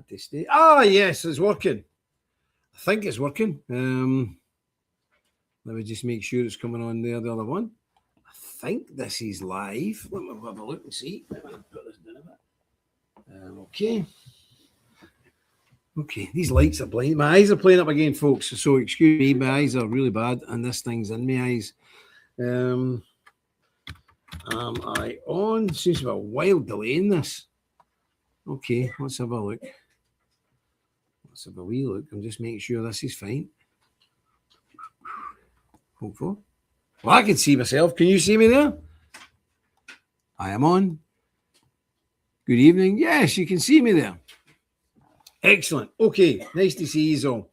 Add to state. Ah, yes, it's working. I think it's working. Let me just make sure it's coming on there, the other one. I think this is live. Let me have a look and see. Let me put this down a bit. Okay. Okay, these lights are blinding. My eyes are playing up again, folks. So excuse me, my eyes are really bad, and this thing's in my eyes. Am I on? Seems to be a wild delay in this. Okay, let's have a look. Let's have a wee look. I'm just making sure this is fine. Hopefully. Well, I can see myself. Can you see me there? I am on. Good evening. Yes, you can see me there. Excellent. Okay, nice to see you all.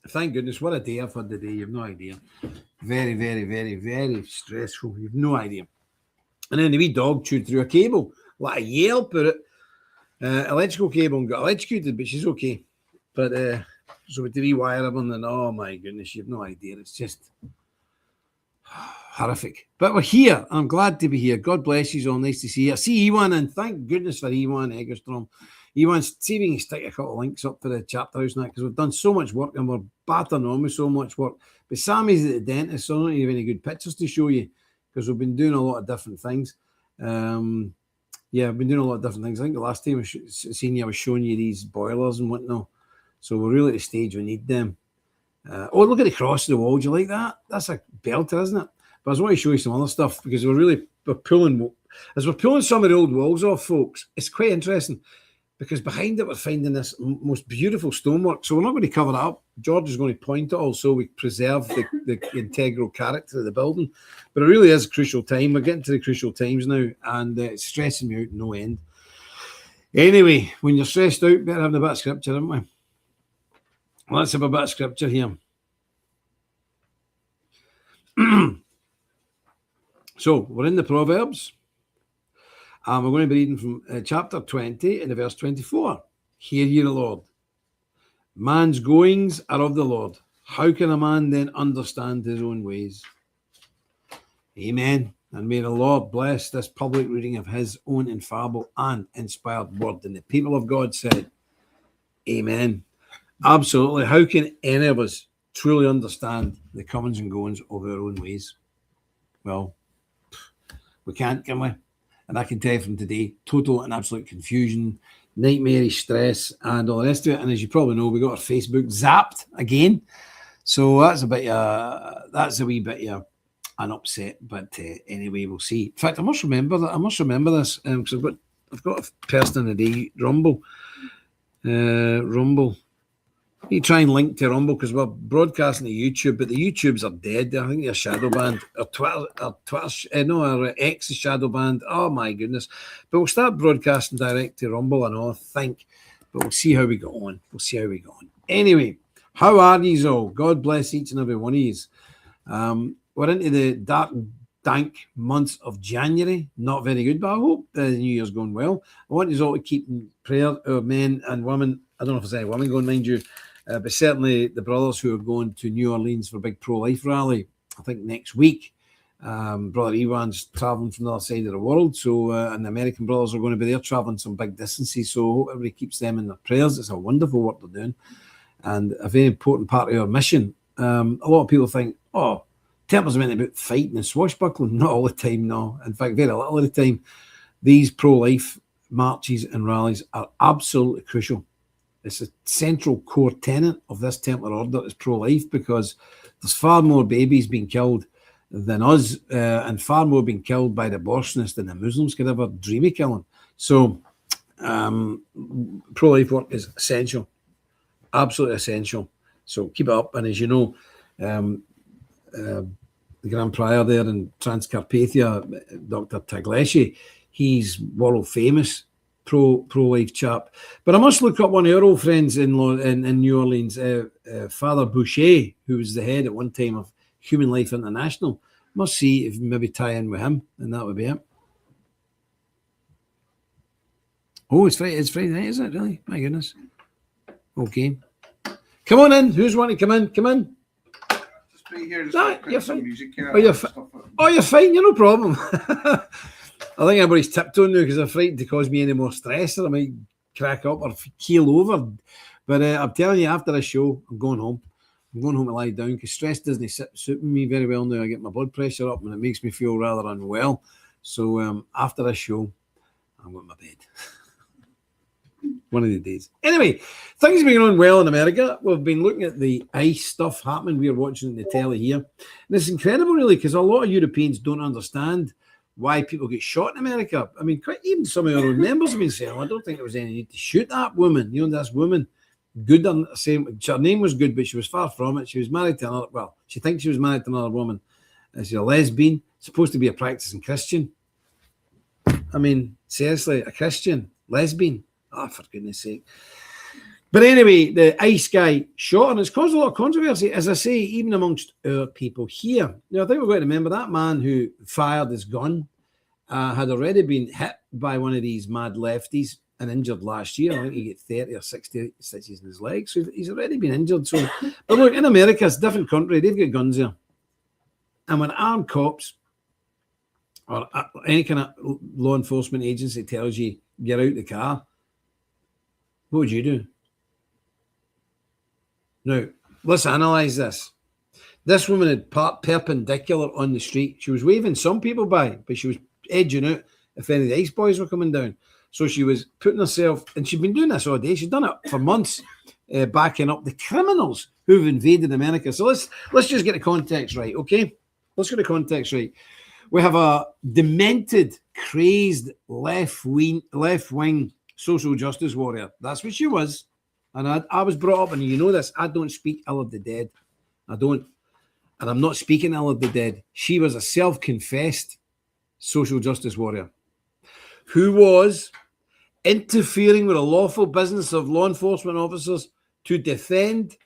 Thank goodness. What a day I've had today. You have no idea. Very, very, very, very stressful. You have no idea. And then the wee dog chewed through a cable. Like a yelp at it. Electrical cable and got electrocuted, but she's okay. But so with the rewire everything, and oh my goodness, you have no idea. It's just horrific. But we're here. I'm glad to be here. God bless you all. Nice to see you. I see Ewan, and thank goodness for Ewan Eggerstrom. Ewan's see if we can stick a couple of links up for the chapter house now, because we've done so much work and we're battering on with so much work. But Sammy's at the dentist, so I don't have any good pictures to show you because we've been doing a lot of different things. Yeah, I've been doing a lot of different things. I think the last time I seen you, I was showing you these boilers and whatnot. So we're really at the stage we need them. Oh, look at the cross of the wall. Do you like that? That's a belter, isn't it? But I just want to show you some other stuff because we're pulling some of the old walls off, folks. It's quite interesting because behind it we're finding this most beautiful stonework. So we're not going to cover that up. George is going to point it all so we preserve the integral character of the building. But it really is a crucial time. We're getting to the crucial times now, and it's stressing me out no end. Anyway, when you're stressed out, better have a bit of scripture, haven't we? Let's have a bit of scripture here. So we're in the Proverbs. And we're going to be reading from chapter 20 and verse 24. Hear ye the Lord. Man's goings are of the Lord. How can a man then understand his own ways? Amen. And may the Lord bless this public reading of his own infallible and inspired word. And the people of God said, Amen. Absolutely. How can any of us truly understand the comings and goings of our own ways? Well, we can't, can we? And I can tell you from today, total and absolute confusion, nightmarish stress, and all the rest of it. And as you probably know, we got our Facebook zapped again. So that's a wee bit an upset. But anyway, we'll see. In fact, I must remember this because I've got a person in the day, Rumble. You try and link to Rumble because we're broadcasting to YouTube, but the YouTubes are dead. I think they're shadow banned. Our X is shadow banned. Oh my goodness! But we'll start broadcasting direct to Rumble, I know. I think, but we'll see how we go on. Anyway, how are yous all? God bless each and every one of yous. We're into the dark, dank months of January. Not very good, but I hope the New Year's going well. I want you all to keep in prayer, our men and women. I don't know if there's any women going, mind you. But certainly the brothers who are going to New Orleans for a big pro-life rally, I think next week. Brother Ewan's travelling from the other side of the world, so and the American brothers are going to be there travelling some big distances, so I hope everybody keeps them in their prayers. It's a wonderful work they're doing and a very important part of our mission. A lot of people think, oh, Templars are meant about fighting and swashbuckling. Not all the time, no. In fact, very little of the time. These pro-life marches and rallies are absolutely crucial. It's a central core tenet of this Templar order is pro-life because there's far more babies being killed than us and far more being killed by the abortionists than the Muslims could ever dream of killing. So pro-life work is essential, absolutely essential. So keep it up. And as you know, the Grand Prior there in Transcarpathia, Dr. Tagleschi, he's world famous pro-life chap. But I must look up one of our old friends in New Orleans, Father Boucher, who was the head at one time of Human Life International. Must see if maybe tie in with him, and that would be it. Oh, it's Friday night, is it really? My goodness. Okay. Come on in. Who's wanting to come in? Come in. Just be here. You're fine. You're fine. You're no problem. I think everybody's tiptoeing now because they're frightened to cause me any more stress, or I might crack up or keel over. But I'm telling you, after this show, I'm going home. I'm going home to lie down because stress doesn't suit me very well now. I get my blood pressure up and it makes me feel rather unwell. So after this show, I'm going to my bed. One of the days. Anyway, things have been going well in America. We've been looking at the ICE stuff happening. We're watching the telly here. And it's incredible, really, because a lot of Europeans don't understand why people get shot in America. I mean, even some of our own members have been saying, I don't think there was any need to shoot that woman. You know, this woman, good, saying her name was good, but she was far from it. She was married to another, well, she thinks she was married to another woman. She's a lesbian, supposed to be a practicing Christian. I mean, seriously, a Christian, lesbian. Oh, for goodness sake. But anyway, the ICE guy shot, and it's caused a lot of controversy, as I say, even amongst our people here. Now, I think we've got to remember that man who fired his gun had already been hit by one of these mad lefties and injured last year. I think he got 30 or 60 stitches in his leg, so he's already been injured. So, but look, in America, it's a different country. They've got guns here. And when armed cops or any kind of law enforcement agency tells you, get out the car, what would you do? Now, let's analyse this. This woman had parked perpendicular on the street. She was waving some people by, but she was edging out if any of the ICE boys were coming down. So she was putting herself, and she'd been doing this all day. She'd done it for months, backing up the criminals who've invaded America. So let's just get the context right, okay? Let's get the context right. We have a demented, crazed left-wing social justice warrior. That's what she was. And I was brought up, and you know this, I don't speak ill of the dead. I don't. And I'm not speaking ill of the dead. She was a self-confessed social justice warrior who was interfering with the lawful business of law enforcement officers to defend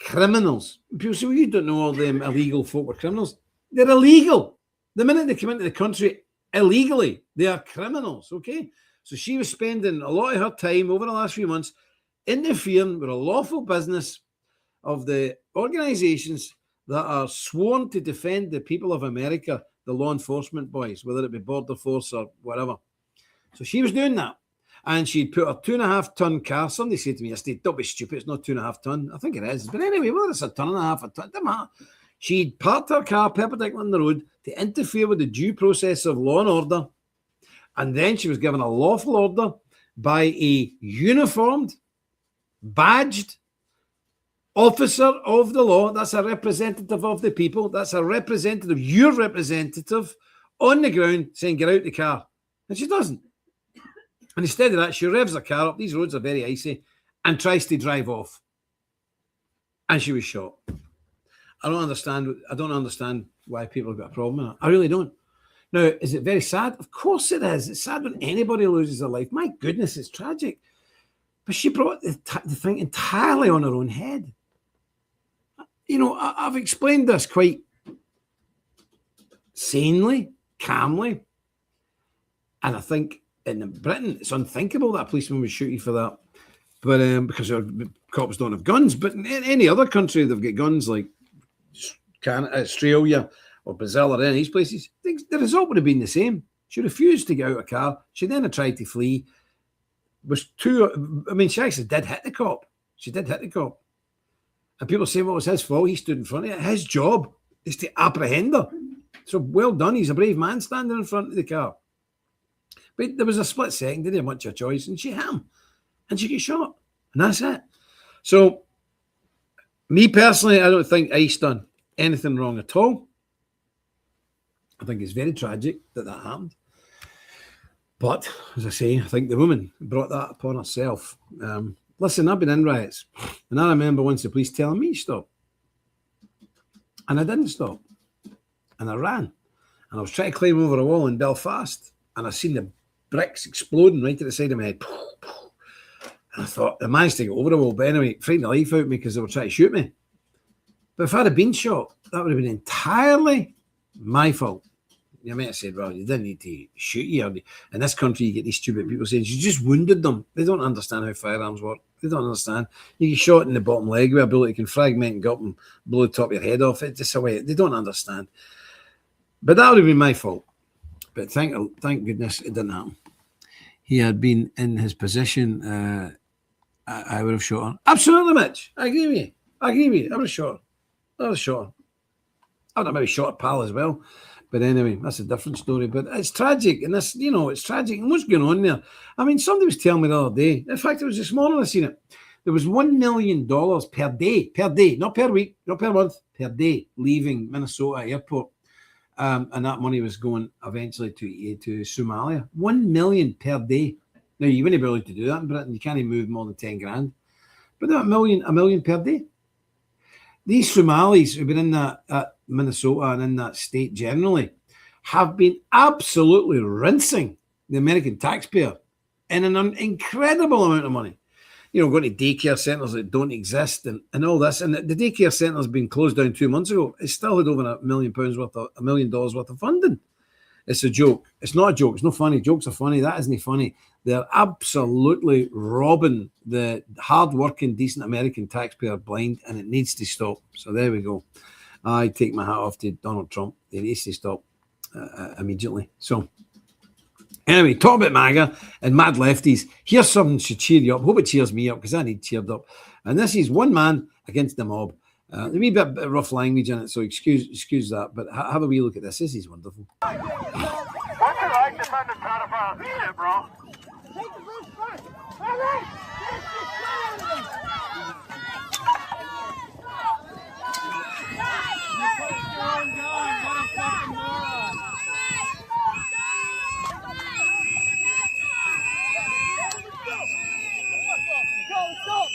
criminals. People say, well, you don't know all them illegal folk were criminals. They're illegal. The minute they come into the country illegally, they are criminals, okay? So she was spending a lot of her time over the last few months interfering with a lawful business of the organizations that are sworn to defend the people of America, the law enforcement boys, whether it be Border Force or whatever. So she was doing that. And she'd put a 2.5 ton car. Somebody said to me yesterday, don't be stupid, it's not 2.5 ton. I think it is. But anyway, whether it's a ton and a half, a ton, doesn't matter. She'd parked her car perpendicular on the road to interfere with the due process of law and order. And then she was given a lawful order by a uniformed, badged officer of the law. That's a representative of the people. That's a representative, your representative, on the ground saying, get out the car. And she doesn't. And instead of that, she revs her car up. These roads are very icy and tries to drive off. And she was shot. I don't understand why people have got a problem with it. I really don't. Now, is it very sad? Of course it is. It's sad when anybody loses their life. My goodness, it's tragic. But she brought the thing entirely on her own head. You know, I've explained this quite sanely, calmly. And I think in Britain, it's unthinkable that a policeman would shoot you for that. But because cops don't have guns. But in any other country, they've got guns like Canada, Australia, or Brazil, or any of these places. The result would have been the same. She refused to get out of a car. She then tried to flee. She actually did hit the cop. She did hit the cop. And people say, well, it was his fault. He stood in front of it. His job is to apprehend her. So well done. He's a brave man standing in front of the car. But there was a split second. Didn't have much of a choice. And she hit him. And she got shot. And that's it. So, me personally, I don't think ICE done anything wrong at all. I think it's very tragic that happened. But, as I say, I think the woman brought that upon herself. Listen, I've been in riots. And I remember once the police telling me to stop. And I didn't stop. And I ran. And I was trying to climb over a wall in Belfast. And I seen the bricks exploding right at the side of my head. And I thought, I managed to get over the wall. But anyway, it frightened the life out of me because they were trying to shoot me. But if I'd have been shot, that would have been entirely my fault. You might have said, well, you didn't need to shoot you. In this country, you get these stupid people saying, you just wounded them. They don't understand how firearms work. They don't understand. You get shot in the bottom leg with a bullet, you can fragment and go up and blow the top of your head off. It's just a way. They don't understand. But that would have been my fault. But thank goodness it didn't happen. he had been in his position, I would have shot her. Absolutely, Mitch. I agree with you. I would have shot her. I would have maybe shot her pal as well. But anyway, that's a different story. But it's tragic. And this, it's tragic. And what's going on there? I mean, somebody was telling me the other day. In fact, it was this morning I seen it. There was $1 million per day, not per week, not per month, per day, leaving Minnesota airport. And that money was going eventually to Somalia. 1 million per day. Now, you wouldn't be able to do that in Britain. You can't even move more than 10 grand. But that a million per day. These Somalis who've been in that Minnesota and in that state generally have been absolutely rinsing the American taxpayer in an incredible amount of money. Going to daycare centres that don't exist and all this. And the daycare centre has been closed down 2 months ago. It still had over $1 million worth of funding. It's a joke. It's not a joke. It's not funny. Jokes are funny. That isn't funny. They're absolutely robbing the hard-working, decent American taxpayer blind, and it needs to stop. So there we go. I take my hat off to Donald Trump. It needs to stop immediately. So anyway, talk about MAGA and mad lefties. Here's something to cheer you up. Hope it cheers me up because I need cheered up. And this is one man against the mob. A wee bit of rough language in it, so excuse that. But have a wee look at this. This is wonderful. What's it like defending pedophiles and shit, bro? Take the boots first. All right.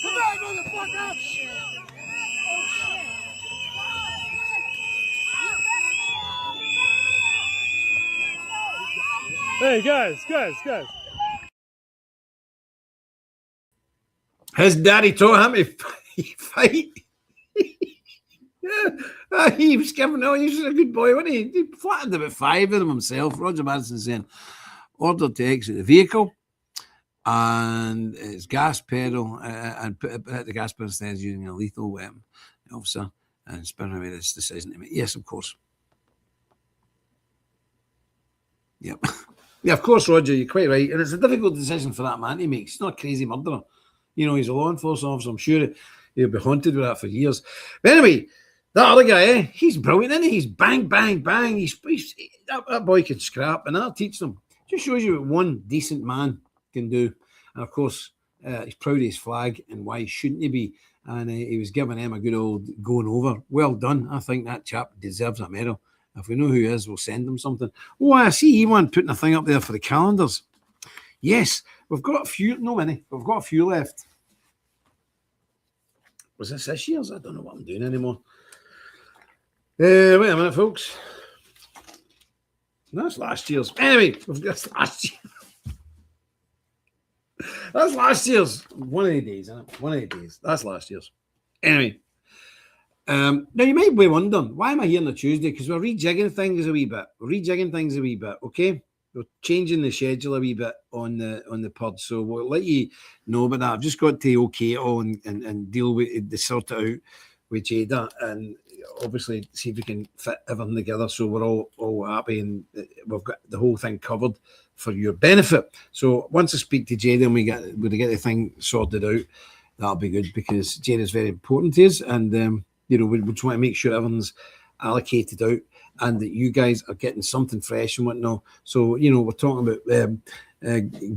Come on, motherfucker! Hey, guys. His daddy taught him to fight. Yeah. He was giving, he was a good boy, wasn't he? He flattened about 5 of them himself. Roger Madison saying, order to exit the vehicle and it's gas pedal and put the gas pedal instead using a lethal weapon. The officer and spinning away this decision to make. Yes, of course. Yep. Yeah, of course, Roger, you're quite right. And it's a difficult decision for that man to make. He's not a crazy murderer. He's a law enforcement officer. I'm sure he'll be haunted with that for years. But anyway, that other guy, he's brilliant, isn't he? He's bang, bang, bang. That boy can scrap, and I'll teach them. Just shows you what one decent man can do. And of course, he's proud of his flag, and why shouldn't he be? And he was giving him a good old going over. Well done. I think that chap deserves a medal. If we know who he is, we'll send him something. Oh, I see Ewan putting a thing up there for the calendars. Yes, we've got a few. No many. We've got a few left. Was this year's? I don't know what I'm doing anymore. Wait a minute, folks. That's last year's. Anyway, that's last year. That's last year's. One of the days, isn't it? One of the days. That's last year's. Anyway. Now, you might be wondering, why am I here on a Tuesday? Because we're rejigging things a wee bit. Okay? We're changing the schedule a wee bit on the pod, so we'll let you know about that. I've just got to okay it all and deal with the sort it out with Jada, and obviously see if we can fit everything together so we're all happy and we've got the whole thing covered for your benefit. So once I speak to Jada and we get the thing sorted out, that'll be good because Jada's very important to us, and we just want to make sure everything's allocated out and that you guys are getting something fresh and whatnot. So, we're talking about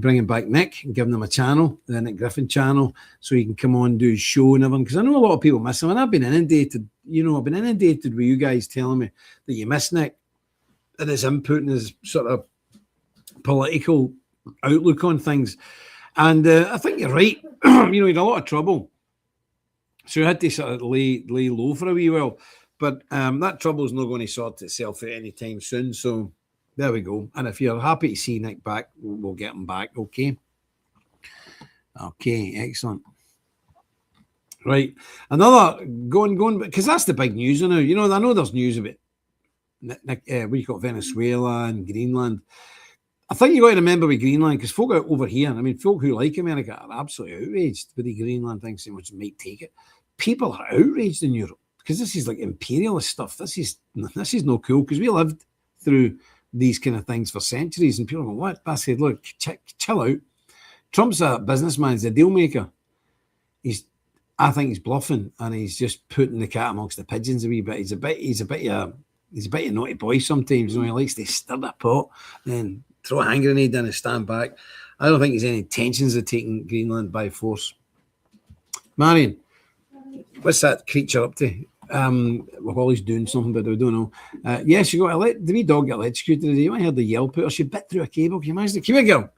bringing back Nick and giving him a channel, the Nick Griffin channel, so he can come on and do his show and everything. Because I know a lot of people miss him, and I've been inundated. I've been inundated with you guys telling me that you miss Nick and his input and his sort of political outlook on things. And I think you're right. He had a lot of trouble. So he had to sort of lay low for a wee while. But that trouble's not going to sort itself out anytime soon. So there we go. And if you're happy to see Nick back, we'll get him back. Okay. Okay, excellent. Right. Another going, because that's the big news now. I know there's news about Venezuela and Greenland. I think you got to remember with Greenland, because folk out over here, folk who like America are absolutely outraged with the Greenland thing, so much might take it. People are outraged in Europe because this is like imperialist stuff. This is no cool, because we lived through these kind of things for centuries. And people go, what? I said, look, chill out. Trump's a businessman. He's a deal maker. I think he's bluffing, and he's just putting the cat amongst the pigeons a wee bit. He's a bit of a naughty boy sometimes. You know, he likes to stir the pot, then throw a hand grenade in and stand back. I don't think he's any intentions of taking Greenland by force. Marion, what's that creature up to? Well, Holly's doing something, but we don't know. Yeah, she got the wee dog got electrocuted today. You might hear the yell put her. She bit through a cable. Can you imagine? Come here, girl.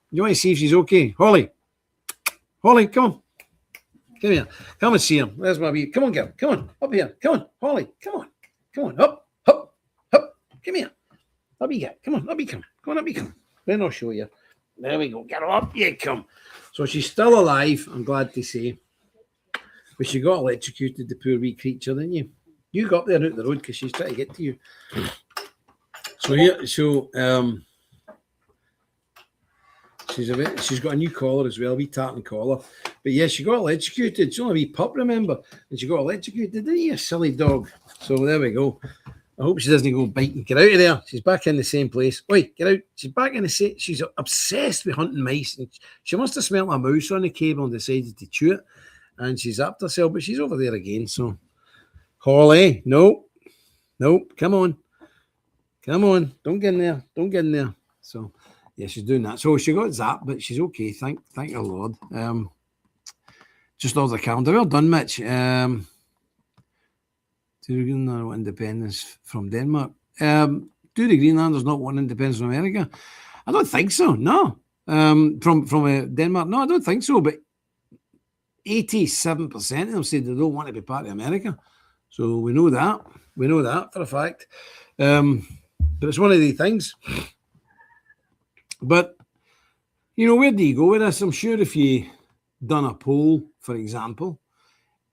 You want to see if she's okay? Holly, come on. Come here. Come and see him. Where's my wee? Come on, girl. Come on. Up here. Come on. Holly. Come on. Up. Come here. Up you get. Come on. Up you come. Come on, up you come. Then I'll show you. There we go. Get her up. You come. So she's still alive, I'm glad to say. But she got electrocuted, the poor wee creature, didn't you? You got there out the road because she's trying to get to you. She's got a new collar as well, wee tartan collar. But yeah, she got electrocuted. She's only a wee pup, remember? And she got electrocuted, didn't you, silly dog? So there we go. I hope she doesn't go biting. Get out of there. She's back in the same place. Wait, get out. She's back in the same. She's obsessed with hunting mice. And she must have smelled a mouse on the cable and decided to chew it. And she's upped herself, but she's over there again. So, Holly, nope. Come on. Don't get in there. So, yeah, she's doing that. So she got zapped, but she's okay. Thank her Lord. Just off the calendar. Well done, Mitch. Do the Greenlanders want independence from Denmark? Do the Greenlanders not want independence from America? I don't think so. No. From Denmark? No, I don't think so. But 87% of them said they don't want to be part of America. So we know that. We know that for a fact. But it's one of the things. But, where do you go with this? I'm sure if you done a poll, for example,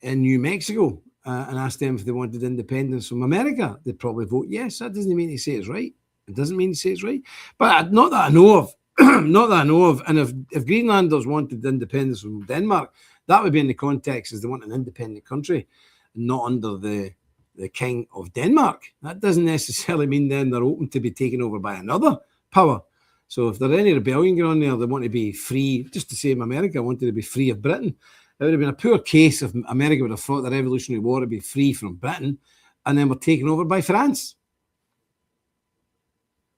in New Mexico, and asked them if they wanted independence from America, they'd probably vote yes. That doesn't mean to say it's right. It doesn't mean to say it's right. But not that I know of. And if Greenlanders wanted independence from Denmark, that would be in the context as they want an independent country, not under the king of Denmark. That doesn't necessarily mean then they're open to be taken over by another power. So if there are any rebellion going on there, they want to be free, just the same America wanted to be free of Britain. It would have been a poor case if America would have fought the Revolutionary War to be free from Britain and then were taken over by France.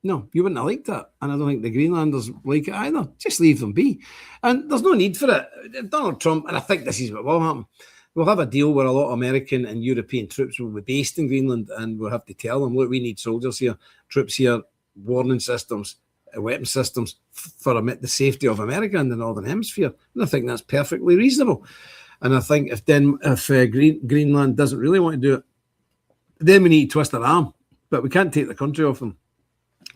No, you wouldn't have liked that. And I don't think the Greenlanders like it either. Just leave them be. And there's no need for it. Donald Trump, and I think this is what will happen, we'll have a deal where a lot of American and European troops will be based in Greenland, and we'll have to tell them, look, we need soldiers here, troops here, warning systems, weapon systems for the safety of America and the Northern Hemisphere. And I think that's perfectly reasonable. And I think if Greenland doesn't really want to do it, then we need to twist their arm. But we can't take the country off them.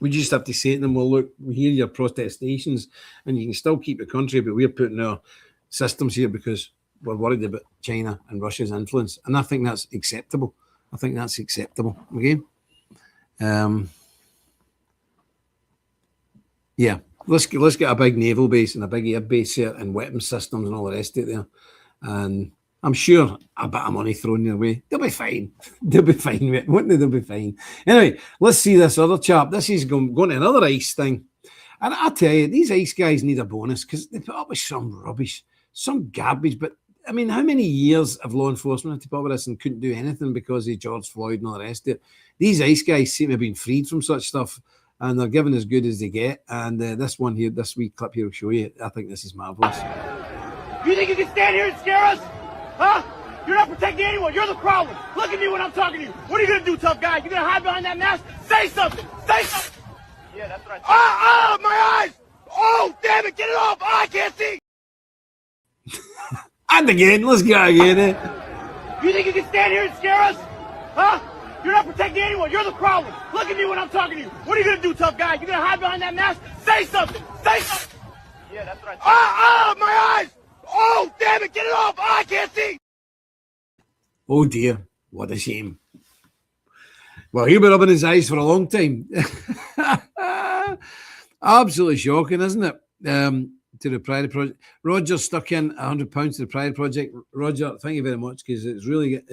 We just have to say to them, well, look, we hear your protestations and you can still keep the country, but we're putting our systems here because we're worried about China and Russia's influence. And I think that's acceptable. Okay? Yeah, let's get a big naval base and a big air base here and weapon systems and all the rest of it there. And I'm sure a bit of money thrown their way. They'll be fine. They'll be fine, mate. Wouldn't they? They'll be fine. Anyway, let's see this other chap. This is going to another ice thing. And I tell you, these ice guys need a bonus because they put up with some rubbish, some garbage. But, I mean, how many years of law enforcement had to put up with this and couldn't do anything because of George Floyd and all the rest of it? These ice guys seem to have been freed from such stuff. And they're given as good as they get. And this one here, this wee clip here will show you. I think this is marvellous. You think you can stand here and scare us? Huh? You're not protecting anyone. You're the problem. Look at me when I'm talking to you. What are you going to do, tough guy? You going to hide behind that mask? Say something. Say something. Yeah, that's what I said. My eyes. Oh, damn it. Get it off. I can't see. And again. Let's go again. You think you can stand here and scare us? Huh? You're not protecting anyone. You're the problem. Look at me when I'm talking to you. What are you going to do, tough guy? You going to hide behind that mask? Say something. Say something. Yeah, that's what I said. My eyes. Oh, damn it. Get it off. I can't see. Oh, dear. What a shame. Well, he'll be rubbing his eyes for a long time. Absolutely shocking, isn't it? To the Pride Project. Roger stuck in £100 to the Pride Project. Roger, thank you very much, because it's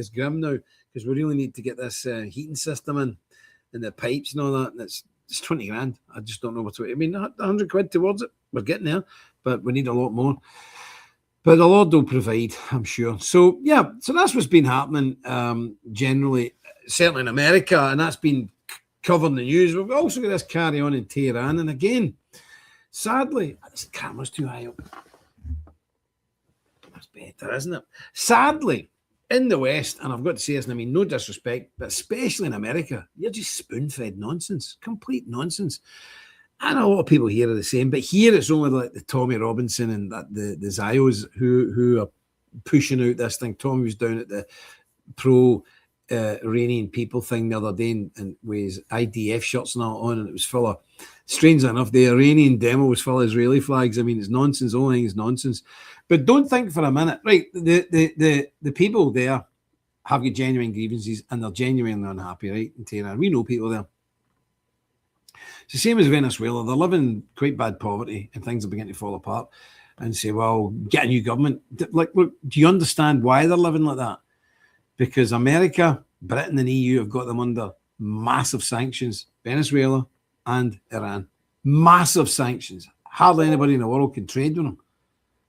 grim now, because we really need to get this heating system in and the pipes and all that. And It's 20 grand. I just don't know what to. I mean, 100 quid towards it. We're getting there, but we need a lot more. But the Lord will provide, I'm sure. So, yeah, so that's what's been happening generally, certainly in America, and that's been covered in the news. We've also got this carry on in Tehran. And again, sadly, this camera's too high up. That's better, isn't it? Sadly, in the West, and I've got to say this, and I mean no disrespect, but especially in America, you're just spoon-fed nonsense, complete nonsense. And a lot of people here are the same, but here it's only like the Tommy Robinson and the Zios who are pushing out this thing. Tommy was down at the pro-Iranian people thing the other day and with his IDF shirts and all on, and it was full of, strangely enough, the Iranian demo was full of Israeli flags. I mean, it's nonsense. The only thing is nonsense. But don't think for a minute, right? The people there have got genuine grievances and they're genuinely unhappy, right? In Tehran, we know people there. It's the same as Venezuela. They're living quite bad poverty and things are beginning to fall apart. And say, well, get a new government. Like, look, do you understand why they're living like that? Because America, Britain, and EU have got them under massive sanctions. Venezuela and Iran, massive sanctions. Hardly anybody in the world can trade with them.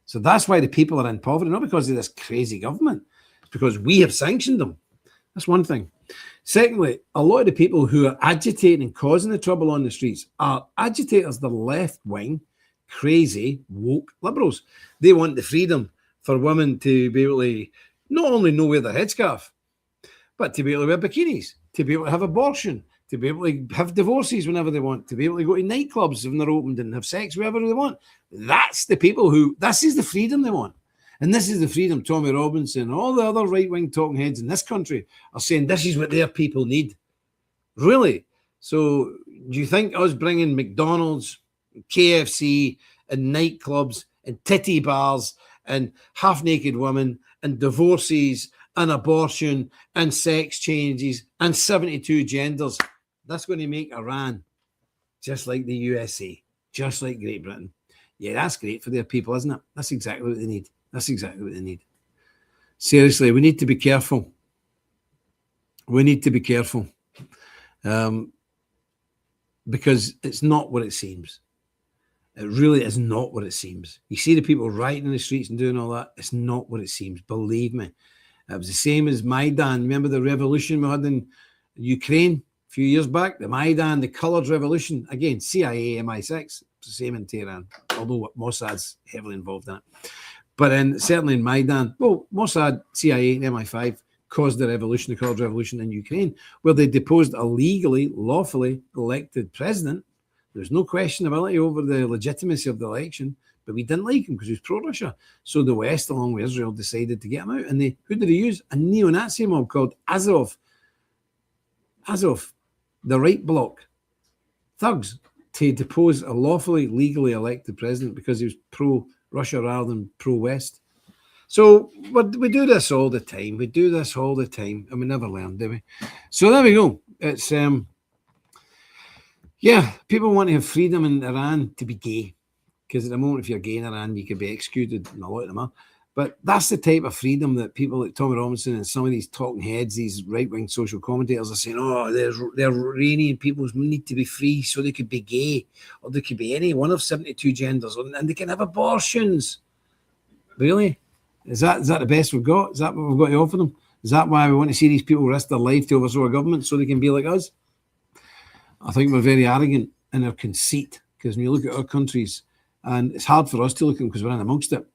So that's why the people are in poverty, not because of this crazy government. It's because we have sanctioned them. That's one thing. Secondly, a lot of the people who are agitating and causing the trouble on the streets are agitators, the left-wing, crazy, woke liberals. They want the freedom for women to be able to not only know wear their headscarf, but to be able to wear bikinis, to be able to have abortion, to be able to have divorces whenever they want, to be able to go to nightclubs when they're opened and have sex wherever they want. That's the people who, this is the freedom they want. And this is the freedom Tommy Robinson and all the other right-wing talking heads in this country are saying this is what their people need. Really? So do you think us bringing McDonald's, KFC and nightclubs and titty bars and half-naked women and divorces and abortion and sex changes and 72 genders, that's going to make Iran just like the USA, just like Great Britain? Yeah, that's great for their people, isn't it? That's exactly what they need. That's exactly what they need. Seriously, we need to be careful. We need to be careful. Because it's not what it seems. It really is not what it seems. You see the people rioting in the streets and doing all that. It's not what it seems. Believe me. It was the same as Maidan. Remember the revolution we had in Ukraine a few years back? The Maidan, the Coloured Revolution. Again, CIA, MI6. It's the same in Tehran, although Mossad's heavily involved in it. But certainly in Maidan, well, Mossad, CIA, and MI5 caused the revolution, the Coloured Revolution in Ukraine, where they deposed a legally, lawfully elected president. There's no questionability over the legitimacy of the election, but we didn't like him because he was pro-Russia. So the West, along with Israel, decided to get him out. And who did they use? A neo-Nazi mob called Azov. Azov, the right bloc, thugs, to depose a lawfully, legally elected president because he was pro-Russia rather than pro-West. So we do this all the time. We do this all the time, and we never learn, do we? So there we go. It's yeah, people want to have freedom in Iran to be gay, because at the moment, if you're gay in Iran, you could be executed, and a lot of them are. But that's the type of freedom that people like Tommy Robinson and some of these talking heads, these right-wing social commentators, are saying, oh, they're Iranian people need to be free so they could be gay, or they could be any one of 72 genders, and they can have abortions. Really? Is that the best we've got? Is that what we've got to offer them? Is that why we want to see these people risk their life to overthrow a government so they can be like us? I think we're very arrogant in our conceit, because when you look at our countries, and it's hard for us to look at them because we're in amongst it.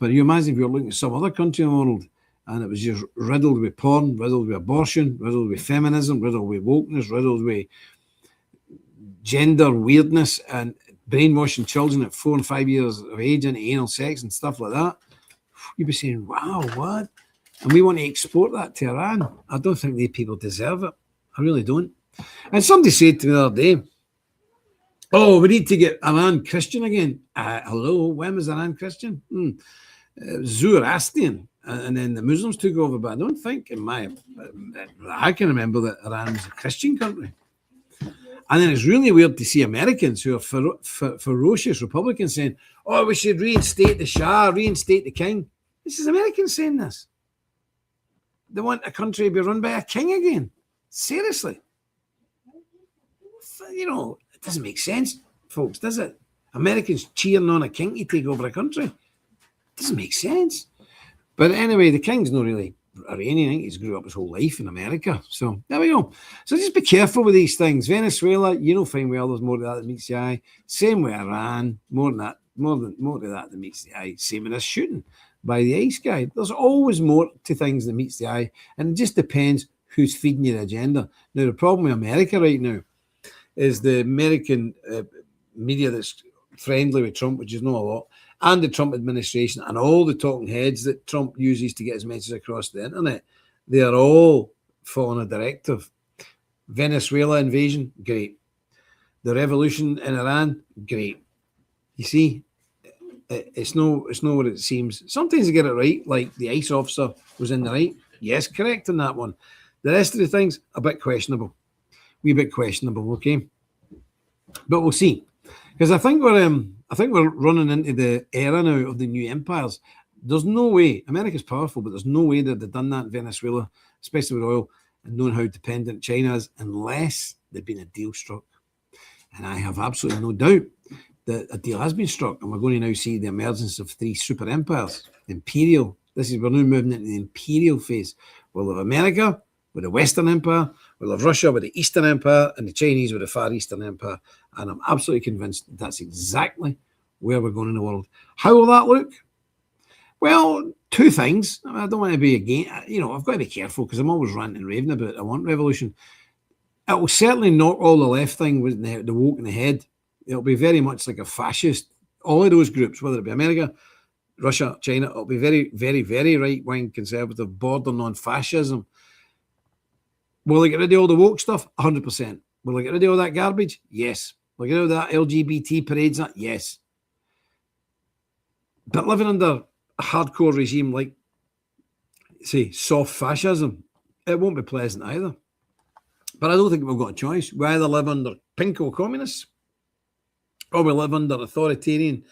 But you imagine if you're looking at some other country in the world and it was just riddled with porn, riddled with abortion, riddled with feminism, riddled with wokeness, riddled with gender weirdness and brainwashing children at 4 and 5 years of age into anal sex and stuff like that, you'd be saying, wow, what? And we want to export that to Iran. I don't think these people deserve it. I really don't. And somebody said to me the other day, oh, we need to get Iran Christian again. Hello, when was Iran Christian? Zoroastrian. And then the Muslims took over. But I don't think I can remember that Iran was a Christian country. And then it's really weird to see Americans who are ferocious Republicans saying, oh, we should reinstate the Shah, reinstate the king. This is Americans saying this. They want a country to be run by a king again. Seriously. You know, it doesn't make sense, folks, does it? Americans cheering on a king to take over a country. It doesn't make sense. But anyway, the king's not really Iranian. I think he's grew up his whole life in America. So there we go. So just be careful with these things. Venezuela, you know fine well there's more to that than meets the eye. Same with Iran, more to that than meets the eye. Same with this shooting by the ice guy. There's always more to things than meets the eye. And it just depends who's feeding your agenda. Now, the problem with America right now is the American media that's friendly with Trump, which is not a lot, and the Trump administration and all the talking heads that Trump uses to get his message across the internet, they are all following a directive. Venezuela invasion, great. The revolution in Iran, great. You see, it's not what it seems. Sometimes they get it right, like the ICE officer was in the right. Yes, correct on that one. The rest of the things, a bit questionable. Wee bit questionable, okay? But we'll see. Because I think we're running into the era now of the new empires. There's no way, America's powerful, but there's no way that they've done that in Venezuela, especially with oil, and knowing how dependent China is, unless there'd been a deal struck. And I have absolutely no doubt that a deal has been struck, and we're going to now see the emergence of 3 super empires. Imperial. We're now moving into the imperial phase. We'll have America with the Western Empire, we'll have Russia with the Eastern Empire, and the Chinese with the Far Eastern Empire. And I'm absolutely convinced that's exactly where we're going in the world. How will that look? Well, 2 things. I don't want to be again. I've got to be careful because I'm always ranting and raving about it. I want revolution. It will certainly not all the left thing with the woke in the head. It'll be very much like a fascist. All of those groups, whether it be America, Russia, China, it'll be very, very, very right-wing, conservative, bordering on fascism. Will they get rid of all the woke stuff? 100%. Will they get rid of all that garbage? Yes. Will they get rid of that LGBT parades? Yes. But living under a hardcore regime like, say, soft fascism, it won't be pleasant either. But I don't think we've got a choice. We either live under pinko communists or we live under authoritarian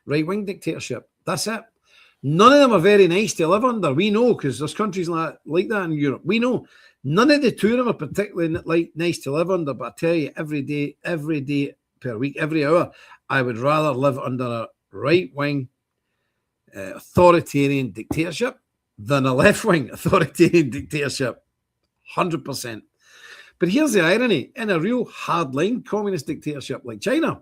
right-wing dictatorship. That's it. None of them are very nice to live under. We know, because there's countries like that in Europe. We know. None of the 2 of them are particularly nice to live under, but I tell you, every day per week, every hour, I would rather live under a right-wing authoritarian dictatorship than a left-wing authoritarian dictatorship. 100%. But here's the irony. In a real hard-line communist dictatorship like China,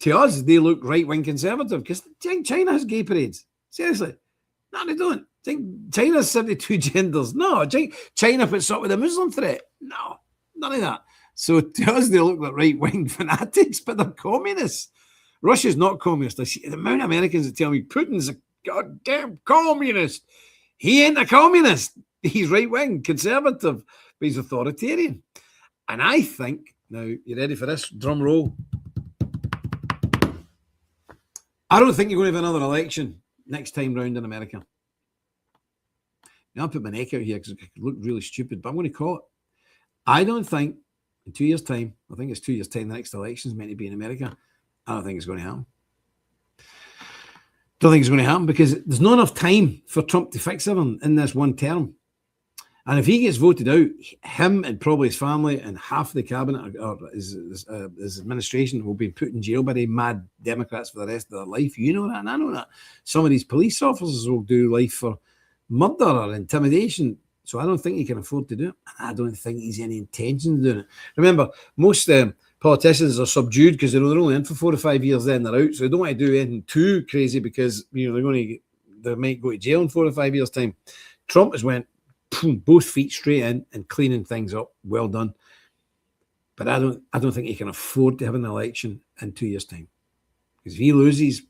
to us, they look right-wing conservative because China has gay parades. Seriously. No, they don't. China has 72 genders. No. China puts up with a Muslim threat. No. None of that. So to us, they look like right-wing fanatics, but they're communists. Russia's not communist. I see the amount of Americans that tell me Putin's a goddamn communist. He ain't a communist. He's right-wing, conservative, but he's authoritarian. And I think, now, you ready for this? Drum roll. I don't think you're going to have another election next time round in America. Now, I'll put my neck out here because it could look really stupid, but I'm going to call it. I don't think in 2 years' time, I think it's 2 years' time, the next election is meant to be in America. I don't think it's going to happen. Don't think it's going to happen because there's not enough time for Trump to fix everything in this one term. And if he gets voted out, him and probably his family and half the cabinet or his administration will be put in jail by the mad Democrats for the rest of their life. You know that, and I know that. Some of these police officers will do life for murder or intimidation. So I don't think he can afford to do it. And I don't think he's any intention of doing it. Remember, most politicians are subdued because they're only in for 4 or 5 years, then they're out. So they don't want to do anything too crazy because they might go to jail in 4 or 5 years' time. Trump has went both feet straight in and cleaning things up. Well done. But I don't think he can afford to have an election in 2 years' time. Because if he loses,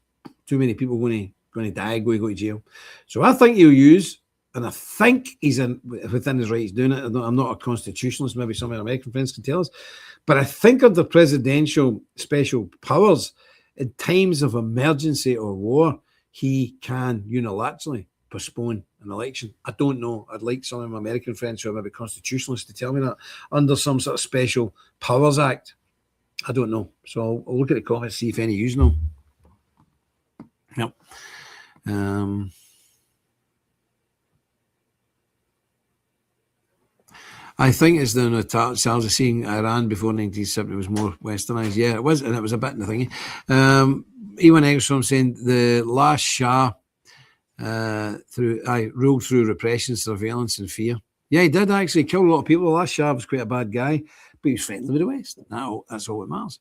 too many people going to die, go to jail. So I think he'll use, and I think he's within his rights doing it. I'm not a constitutionalist. Maybe some of our American friends can tell us. But I think under presidential special powers, in times of emergency or war, he can unilaterally postpone an election. I don't know. I'd like some of my American friends who are maybe constitutionalists to tell me that under some sort of special powers act. I don't know. So I'll look at the comments, see if any of you know. Yep. I think it's the Charles is saying Iran before 1970 was more westernised. Yeah, it was, and it was a bit in the thingy. Ewan Egstrom saying the last Shah ruled through repression, surveillance, and fear. Yeah, he did actually kill a lot of people. The last Shah was quite a bad guy, but he was friendly with the West. That's all that matters.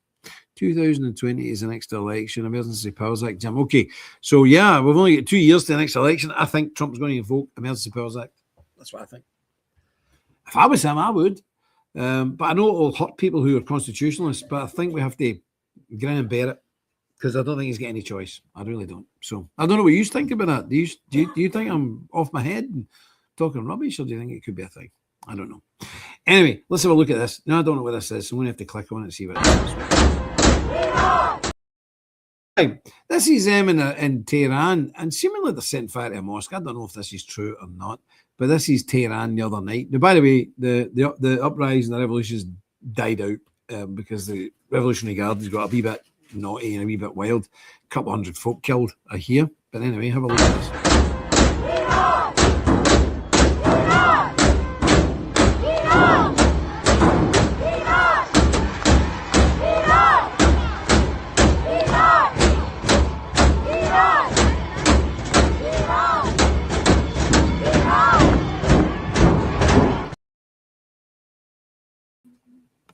2020 is the next election. Emergency Powers Act, Jim. Okay, so yeah, we've only got 2 years to the next election. I think Trump's going to invoke Emergency Powers Act. That's what I think. If I was him, I would. But I know it'll hurt people who are constitutionalists, but I think we have to grin and bear it because I don't think he's got any choice. I really don't. So I don't know what you think about that. Do you think I'm off my head and talking rubbish, or do you think it could be a thing? I don't know. Anyway, let's have a look at this. Now I don't know what this is, so I'm going to have to click on it and see what it is. This is them in Tehran, and seemingly they're setting fire to a mosque. I don't know if this is true or not, but this is Tehran the other night. Now, by the way, the uprising, the revolutions died out because the Revolutionary Guard got a wee bit naughty and a wee bit wild. A couple hundred folk killed, I hear. But anyway, have a look at this.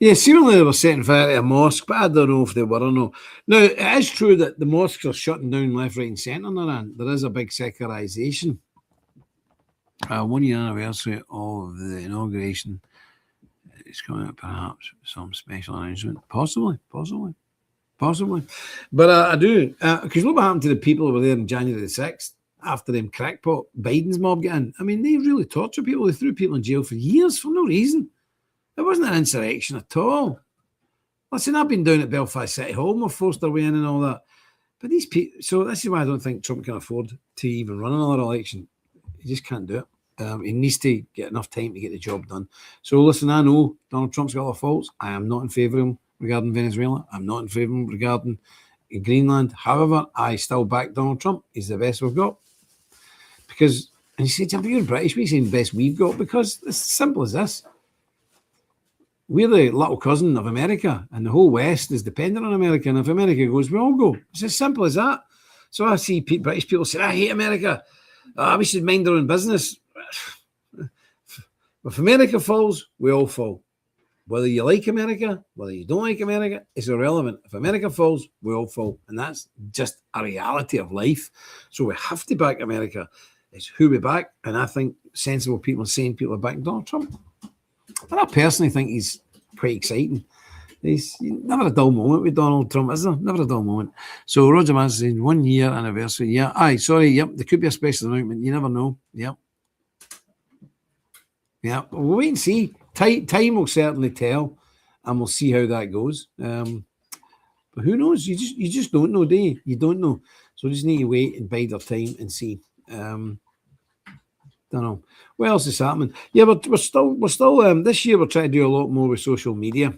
Yeah, seemingly they were setting fire to a mosque, but I don't know if they were or not. Now, it is true that the mosques are shutting down left, right, and centre in Iran. There is a big secularisation. 1 year anniversary of the inauguration is coming up, perhaps some special announcement. Possibly. But I do, because look what happened to the people over there on January the 6th after them crackpot Biden's mob got in. I mean, they really tortured people. They threw people in jail for years for no reason. It wasn't an insurrection at all. Listen, I've been down at Belfast City Hall, we're forced our way in and all that. But these people, so this is why I don't think Trump can afford to even run another election. He just can't do it. He needs to get enough time to get the job done. So listen, I know Donald Trump's got other faults. I am not in favour of him regarding Venezuela. I'm not in favour of him regarding Greenland. However, I still back Donald Trump. He's the best we've got. Because, and you say, Jim, you're British, we're saying the best we've got, because it's simple as this. We're the little cousin of America, and the whole West is dependent on America. And if America goes, we all go. It's as simple as that. So I see British people say, I hate America. We should mind our own business. If America falls, we all fall. Whether you like America, whether you don't like America, it's irrelevant. If America falls, we all fall. And that's just a reality of life. So we have to back America. It's who we back. And I think sensible people and sane people are backing Donald Trump. But I personally think he's quite exciting. He's never a dull moment with Donald Trump, is there? Never a dull moment. So Roger Mann saying 1 year anniversary. Yeah. Yep. There could be a special announcement. You never know. Yep. Yeah. We'll wait and see. Time will certainly tell, and we'll see how that goes. But who knows? You just don't know, do you? You don't know. So we just need to wait and bide our time and see. Don't know what else is happening. Yeah, but we're still this year we're trying to do a lot more with social media.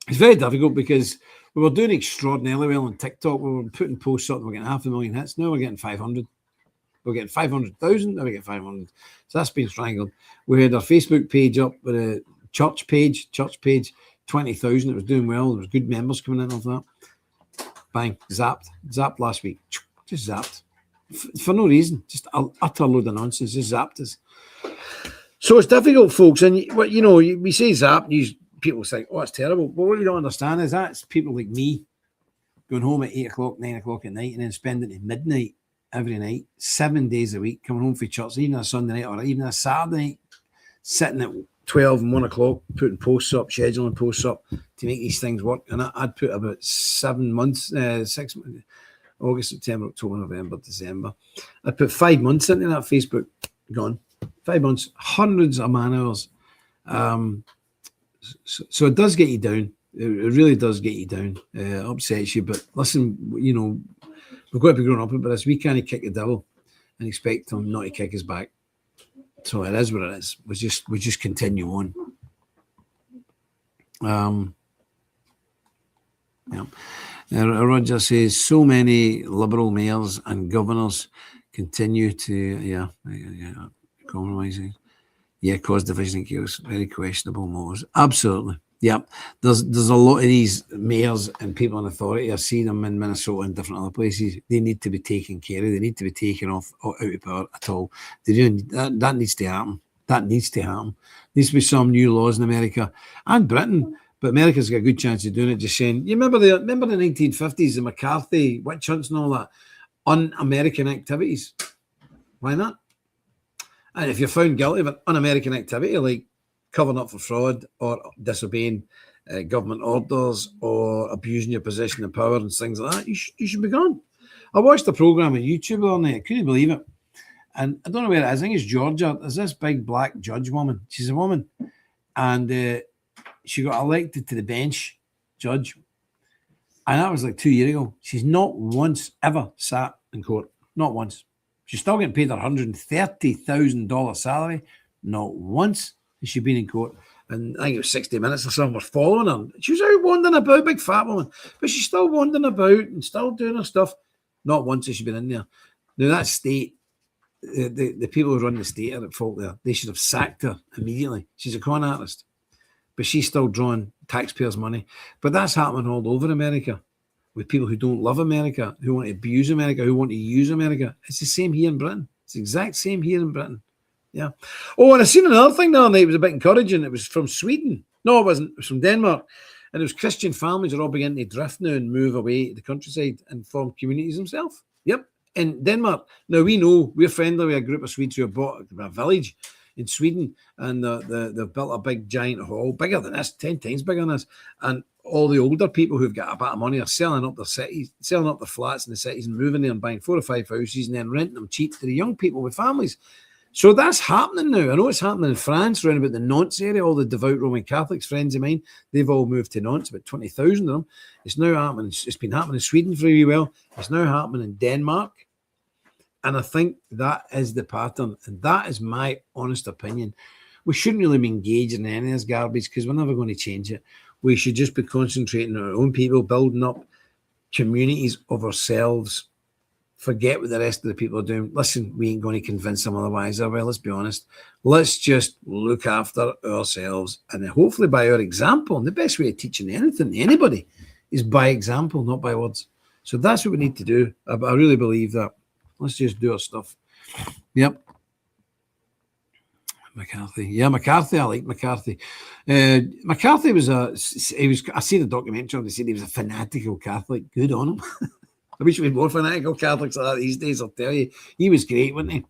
It's very difficult because we were doing extraordinarily well on TikTok. We were putting posts up and we're getting 500,000 hits. Now we're getting 500. We're getting 500,000. Now we get 500. So that's been strangled. We had our Facebook page up with a church page, 20,000. It was doing well. There was good members coming in off that. Bang, zapped last week. Just zapped. For no reason, just an utter load of nonsense. Just zapped us. So it's difficult, folks. And we say zap, people say, "Oh, it's terrible." But what you don't understand is that's people like me going home at 8 o'clock, 9 o'clock at night, and then spending it midnight every night, 7 days a week, coming home from church, even a Sunday night or even a Saturday night, sitting at 12 and 1 o'clock, putting posts up, scheduling posts up to make these things work. And I'd put about 7 months, 6 months. August, September, October, November, December. I put 5 months into that Facebook. Gone. 5 months, hundreds of man hours. So it does get you down. It really does get you down. Upsets you. But listen, we've got to be grown up about this. We can't kick the devil and expect him not to kick us back. So it is what it is. We just continue on. Yeah. Roger says so many Liberal mayors and governors continue to compromising. Yeah, cause division and chaos. Very questionable moves. Absolutely. Yep. There's a lot of these mayors and people in authority. I see them in Minnesota and different other places. They need to be taken care of. They need to be taken off out of power at all. They do. That needs to happen. That needs to happen. There needs to be some new laws in America and Britain. But America's got a good chance of doing it. Just saying, you remember the 1950s, the McCarthy witch hunts and all that, un-American activities. Why not? And if you're found guilty of an un-American activity like covering up for fraud or disobeying government orders or abusing your position of power and things like that, you should be gone. I watched a program on YouTube the other night. I couldn't believe it. And I don't know where it is. I think it's Georgia. There's this big black judge woman. She's a woman. And she got elected to the bench judge. And that was like 2 years ago. She's not once ever sat in court. Not once. She's still getting paid her $130,000 salary. Not once has she been in court. And I think it was 60 Minutes or something was following her. She was out wandering about, big fat woman. But she's still wandering about and still doing her stuff. Not once has she been in there. Now, that state, the people who run the state are at fault there. They should have sacked her immediately. She's a con artist. But she's still drawing taxpayers' money. But that's happening all over America. With people who don't love America, who want to abuse America, who want to use America. It's the same here in Britain. It's the exact same here in Britain. Yeah. Oh, and I seen another thing the other night. It was a bit encouraging. It was from Sweden. No, it wasn't. It was from Denmark. And it was Christian families are all beginning to drift now and move away to the countryside and form communities themselves. Yep. In Denmark. Now, we know we're friendly with a group of Swedes who have bought a village in Sweden, and they've built a big giant hall, bigger than this, 10 times bigger than this. And all the older people who've got a bit of money are selling up their cities, selling up their flats in the cities and moving there and buying 4 or 5 houses and then renting them cheap to the young people with families. So that's happening now. I know it's happening in France, around about the Nantes area. All the devout Roman Catholics, friends of mine, they've all moved to Nantes, about 20,000 of them. It's now happening. It's been happening in Sweden for a wee while. It's now happening in Denmark. And I think that is the pattern. And that is my honest opinion. We shouldn't really be engaging in any of this garbage because we're never going to change it. We should just be concentrating on our own people, building up communities of ourselves. Forget what the rest of the people are doing. Listen, we ain't going to convince them otherwise, are we? Let's be honest. Let's just look after ourselves. And hopefully by our example, and the best way of teaching anything to anybody is by example, not by words. So that's what we need to do. I really believe that. Let's just do our stuff. Yep. McCarthy. Yeah, McCarthy. I like McCarthy. McCarthy was I see the documentary. They said he was a fanatical Catholic. Good on him. I wish we had more fanatical Catholics like that these days, I'll tell you. He was great, wasn't he?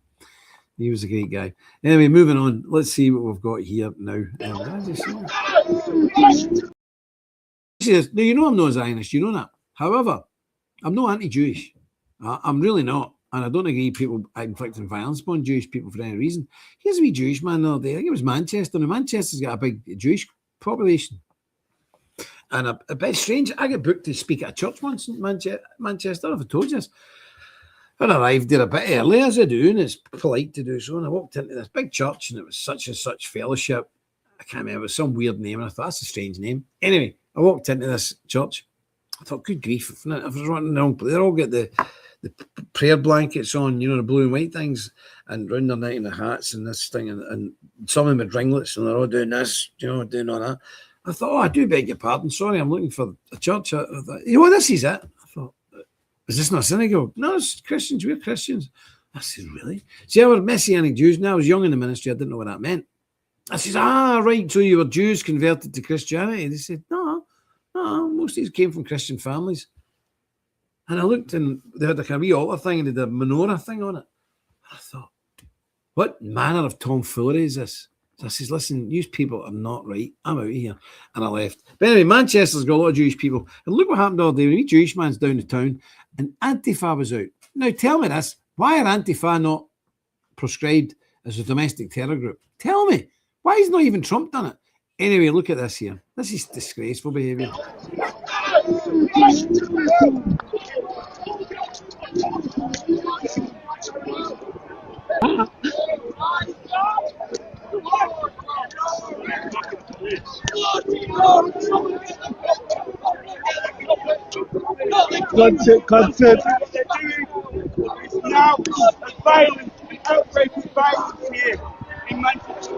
He was a great guy. Anyway, moving on. Let's see what we've got here now. Now, you know I'm not a Zionist. You know that. However, I'm not anti-Jewish. I'm really not. And I don't agree people inflicting violence upon Jewish people for any reason. Here's a wee Jewish man the other day. I think it was Manchester. Now, Manchester's got a big Jewish population. And a bit strange. I got booked to speak at a church once in Manchester. I don't know if I told you this. I arrived there a bit early, as I do, and it's polite to do so. And I walked into this big church, and it was such and such fellowship. I can't remember. It was some weird name, and I thought, that's a strange name. Anyway, I walked into this church. I thought, good grief. If I was running the wrong place, they're all got the prayer blankets on, you know, the blue and white things, and round their neck and the hats and this thing, and some of them with ringlets, and they're all doing this, you know, doing all that. I thought, I do beg your pardon. Sorry, I'm looking for a church. I thought, you know, this is it. I thought, is this not a synagogue? No, it's Christians. We're Christians. I said, really? See, I were Messianic Jews. Now I was young in the ministry. I didn't know what that meant. I said, right. So you were Jews converted to Christianity? They said, no, most of these came from Christian families. And I looked, and they had like a wee altar thing, and they had a menorah thing on it. I thought, what manner of tomfoolery is this? So I says, listen, you people are not right. I'm out of here. And I left. But anyway, Manchester's got a lot of Jewish people. And look what happened the other day. A wee Jewish man's down the town, and Antifa was out. Now, tell me this. Why are Antifa not proscribed as a domestic terror group? Tell me. Why has not even Trump done it? Anyway, look at this here. This is disgraceful behaviour. Content. Now, violence, outbreak of violence here in Manchester.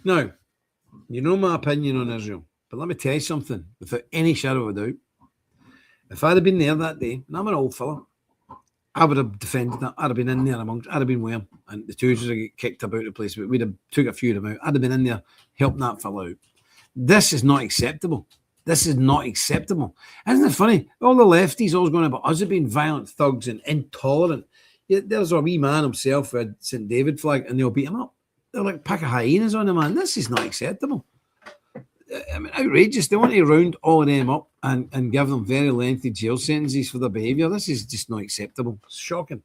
Now, you know my opinion on Israel, but let me tell you something without any shadow of a doubt. If I'd have been there that day, and I'm an old fella, I would have defended that. I'd have been in there amongst, I'd have been with him, and the two would get kicked about the place, but we'd have took a few of them out. I'd have been in there helping that fella out. This is not acceptable. This is not acceptable. Isn't it funny? All the lefties always going about us being violent thugs and intolerant. Yet there's a wee man himself with a St. David flag, and they'll beat him up. They're like a pack of hyenas on him, man. This is not acceptable. I mean, outrageous. They want to round all of them up and give them very lengthy jail sentences for their behaviour. This is just not acceptable. It's shocking.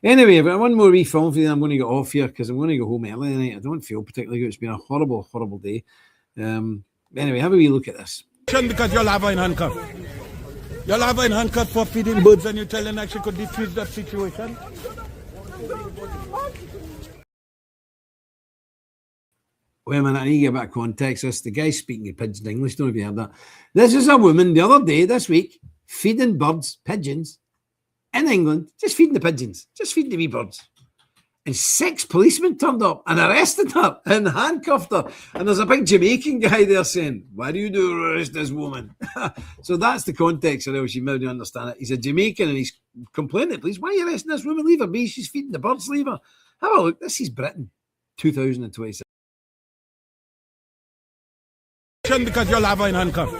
Anyway, I've got one more wee film for you. I'm going to get off here because I'm going to go home early tonight. I don't feel particularly good. It's been a horrible, horrible day. Anyway, have a wee look at this. Because you'll have her in handcuff. You'll have her in handcuff for feeding birds and you're telling her she could defuse that situation. Wait a minute, I need to get back context. This the guy speaking in pidgin English. Don't know if you heard that. This is a woman the other day, this week, feeding birds, pigeons, in England, just feeding the pigeons, just feeding the wee birds. And 6 policemen turned up and arrested her and handcuffed her. And there's a big Jamaican guy there saying, "Why do you do arrest this woman?" So that's the context, or else you maybe understand it. He's a Jamaican and he's complaining to the police, "Why are you arresting this woman? Leave her be. She's feeding the birds. Leave her." Have a look. This is Britain, 2026. Because you'll have her in handcuff.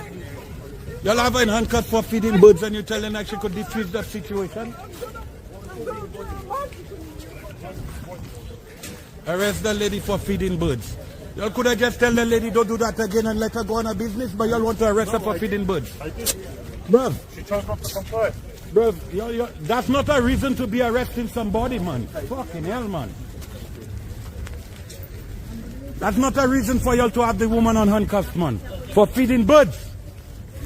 You'll have her in handcuff for feeding birds and you're telling her she could defuse that situation. Arrest the lady for feeding birds. You could have just tell the lady don't do that again and let her go on her business, but you want to arrest her for feeding birds. Bruv. She chose not to comply. Bruv, that's not a reason to be arresting somebody, man. Fucking hell, man. That's not a reason for y'all to have the woman on handcuffs, man. For feeding birds.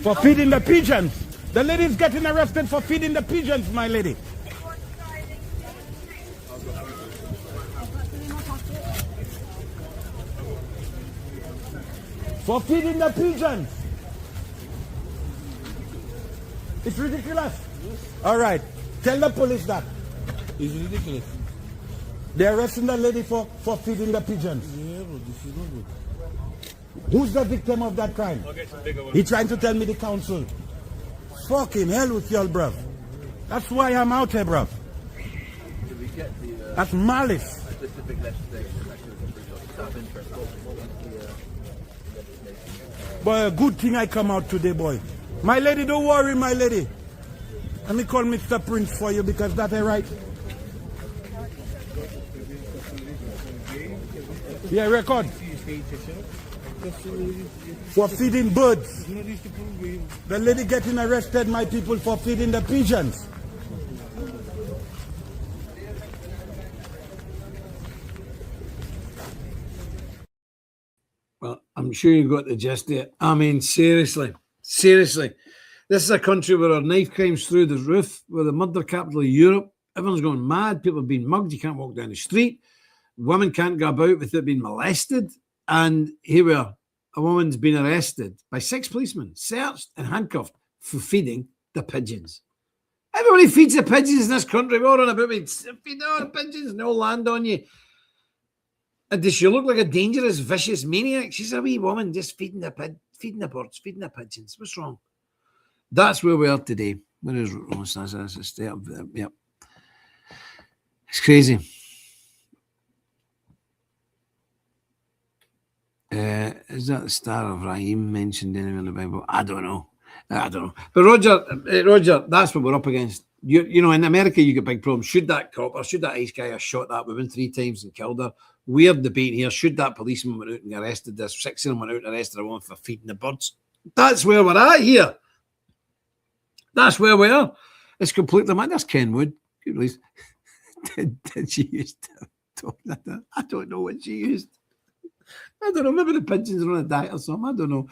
For feeding the pigeons. The lady's getting arrested for feeding the pigeons, my lady. For feeding the pigeons. It's ridiculous. All right. Tell the police that. It's ridiculous. They're arresting the lady for feeding the pigeons. Yeah, but this is not good. Who's the victim of that crime? He's trying to tell me the council. Fucking hell with y'all, bruv. That's why I'm out here, bruv. That's malice. Boy, a good thing I come out today, boy. My lady, don't worry, my lady. Let me call Mr. Prince for you because that's right. Yeah, record. For feeding birds. The lady getting arrested, my people, for feeding the pigeons. Well, I'm sure you got the gist there. I mean, seriously. This is a country where our knife crime's through the roof. We're the murder capital of Europe. Everyone's going mad. People are being mugged. You can't walk down the street. Women can't go about without being molested. And here we are. A woman's been arrested by 6 policemen, searched and handcuffed for feeding the pigeons. Everybody feeds the pigeons in this country. We're all on about me. Feed all the pigeons and they'll land on you. And does she look like a dangerous, vicious maniac? She's a wee woman just feeding the birds, feeding the pigeons. What's wrong? That's where we are today. Where is yep. It's crazy. Is that the Star of Rahim mentioned anywhere in the Bible? I don't know. But Roger, that's what we're up against. You know, in America, you get big problems. Should that cop or should that ICE guy have shot that woman 3 times and killed her? Weird debate here. Should that policeman went out and arrested this? 6 of them went out and arrested a woman for feeding the birds. That's where we're at here. That's where we are. It's completely mad. That's Ken Wood. Good release. Did she use that? I don't know what she used. I don't know. Maybe the pigeons are on a diet or something. I don't know.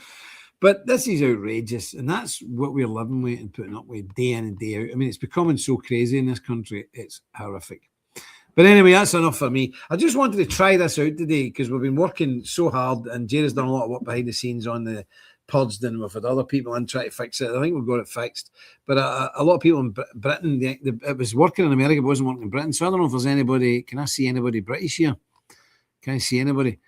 But this is outrageous. And that's what we're living with and putting up with day in and day out. I mean, it's becoming so crazy in this country. It's horrific. But anyway, that's enough for me. I just wanted to try this out today because we've been working so hard and Jerry's done a lot of work behind the scenes on the pods and we've had other people in trying to fix it. I think we've got it fixed. But a lot of people in Britain, it was working in America, but wasn't working in Britain. So I don't know if there's anybody. Can I see anybody British here? Can I see anybody?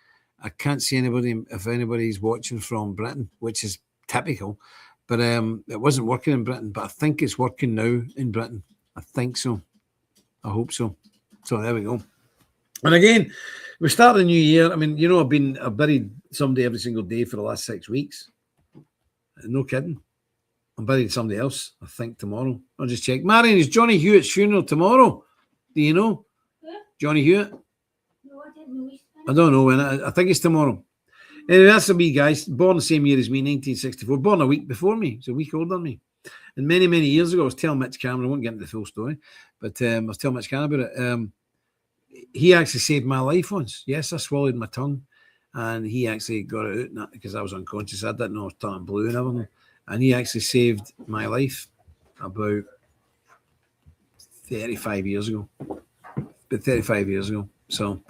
I can't see anybody, if anybody's watching from Britain, which is typical. But it wasn't working in Britain, but I think it's working now in Britain. I think so. I hope so. So there we go. And again, we start the new year. I mean, I've buried somebody every single day for the last 6 weeks. No kidding. I'm burying somebody else, I think, tomorrow. I'll just check. Marion, is Johnny Hewitt's funeral tomorrow? Do you know? Yeah. Johnny Hewitt? No, I didn't know. I don't know when. I think it's tomorrow. Anyway, that's a wee guy, born the same year as me, 1964, born a week before me. He's a week older than me. And many, many years ago, I was telling Mitch Cameron, I won't get into the full story, but I was telling Mitch Cameron about it. He actually saved my life once. Yes, I swallowed my tongue, and he actually got it out because I was unconscious. I didn't know I was turning blue and everything. And he actually saved my life about 35 years ago. About 35 years ago. So,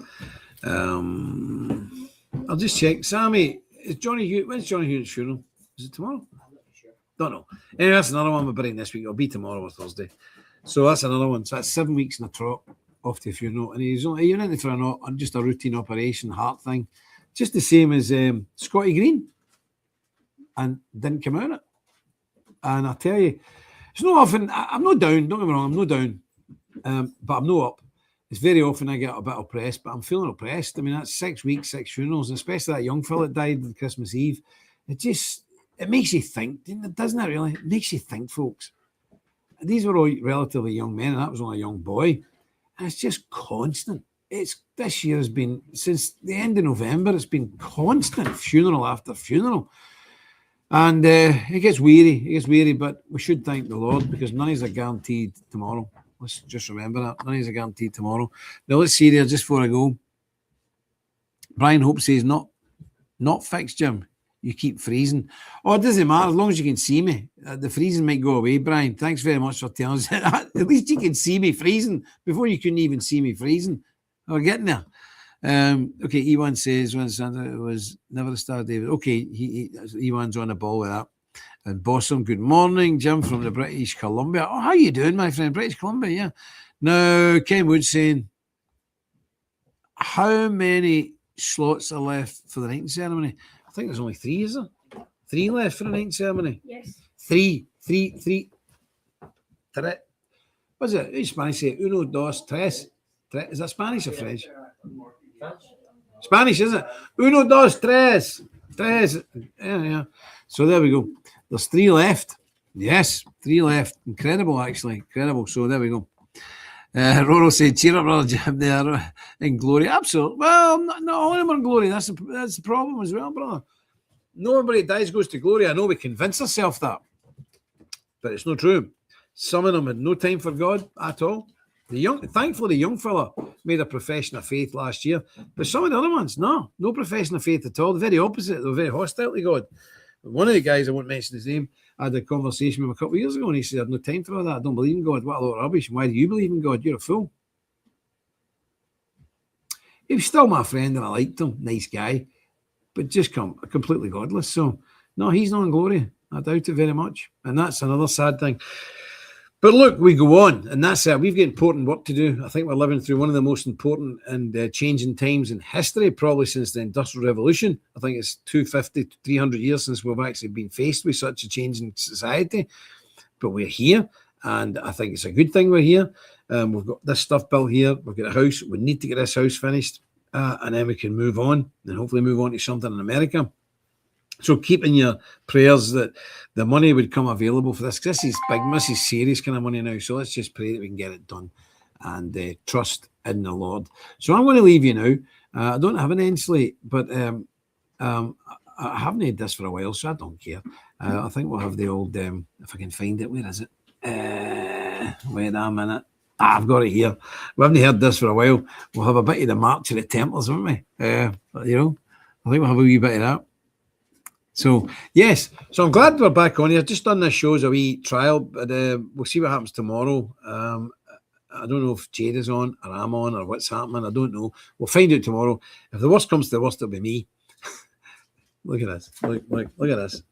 I'll just check. Sammy, is Johnny Hewitt? When's Johnny Hewitt's funeral? Is it tomorrow? I'm not sure. Don't know. Anyway, that's another one we're burying this week. It'll be tomorrow or Thursday. So that's another one. So that's 7 weeks in a trot off to a funeral. And he's only even in it for just a routine operation, heart thing. Just the same as Scotty Green. And didn't come out of it. And I tell you, it's not often, I'm not down, don't get me wrong, I'm not down. But I'm not up. It's very often I get a bit oppressed, but I'm feeling oppressed. I mean, that's 6 weeks, 6 funerals, and especially that young fella that died on Christmas Eve. It makes you think, doesn't it really? It makes you think, folks. These were all relatively young men, and that was only a young boy. And it's just constant. This year has been, since the end of November, it's been constant funeral after funeral. And it gets weary, but we should thank the Lord because none of us are guaranteed tomorrow. Let's just remember that. None of us are guaranteed tomorrow. Now, let's see there just before I go. Brian Hope says, not fixed, Jim. You keep freezing. Oh, it doesn't matter as long as you can see me. The freezing might go away, Brian. Thanks very much for telling us that. At least you can see me freezing. Before you couldn't even see me freezing. We're getting there. Okay, Ewan says when Santa was never a star, David. Okay, Ewan's on the ball with that. And Bossum, good morning, Jim from the British Columbia. Oh, how you doing, my friend? British Columbia, yeah. Now, Ken Wood saying, how many slots are left for the night ceremony? I think there's only 3, is there? 3 left for the night ceremony? Yes. 3. What's it? In Spanish say uno, dos, tres. Is that Spanish or French? Spanish, is it? Uno, dos, tres. Tres. Yeah. So there we go. There's 3 left. Yes, 3 left. Incredible, actually. Incredible. So there we go. Roro said, cheer up, brother Jim, there in glory. Absolutely. Well, not all of them are in glory. That's the problem as well, brother. Nobody dies goes to glory. I know we convince ourselves that. But it's not true. Some of them had no time for God at all. Thankfully, the young fella made a profession of faith last year. But some of the other ones, no profession of faith at all. The very opposite. They were very hostile to God. One of the guys, I won't mention his name, I had a conversation with him a couple of years ago, and he said, I have no time for all that. I don't believe in God. What a lot of rubbish. Why do you believe in God? You're a fool. He was still my friend, and I liked him. Nice guy. But just completely godless. So, no, he's not in glory. I doubt it very much. And that's another sad thing. But look, we go on, and that's it. We've got important work to do. I think we're living through one of the most important and changing times in history, probably since the Industrial Revolution. I think it's 250 to 300 years since we've actually been faced with such a change in society. But we're here, and I think it's a good thing we're here. We've got this stuff built here. We've got a house. We need to get this house finished, and then we can move on, and hopefully move on to something in America. So keep in your prayers that the money would come available for this. This is big, this is serious kind of money now. So let's just pray that we can get it done and trust in the Lord. So I'm going to leave you now. I don't have an end slate, but I haven't had this for a while, so I don't care. I think we'll have the old, if I can find it, where is it? Wait a minute. I've got it here. We haven't heard this for a while. We'll have a bit of the March of the Templars, haven't we? I think we'll have a wee bit of that. So, yes. So I'm glad we're back on here. Just done this show as a wee trial, but we'll see what happens tomorrow. I don't know if Jade is on or I'm on or what's happening. I don't know. We'll find out tomorrow. If the worst comes to the worst, it'll be me. Look at this. Look at this.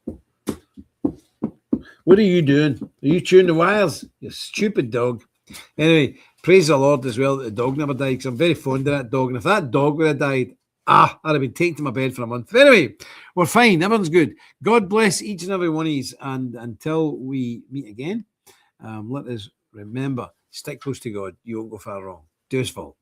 What are you doing? Are you chewing the wires? You stupid dog. Anyway, praise the Lord as well that the dog never died, because I'm very fond of that dog. And if that dog would have died, I'd have been taken to my bed for a month. But anyway, we're fine. Everyone's good. God bless each and every one of you. And until we meet again, let us remember, stick close to God. You won't go far wrong. Do us fall.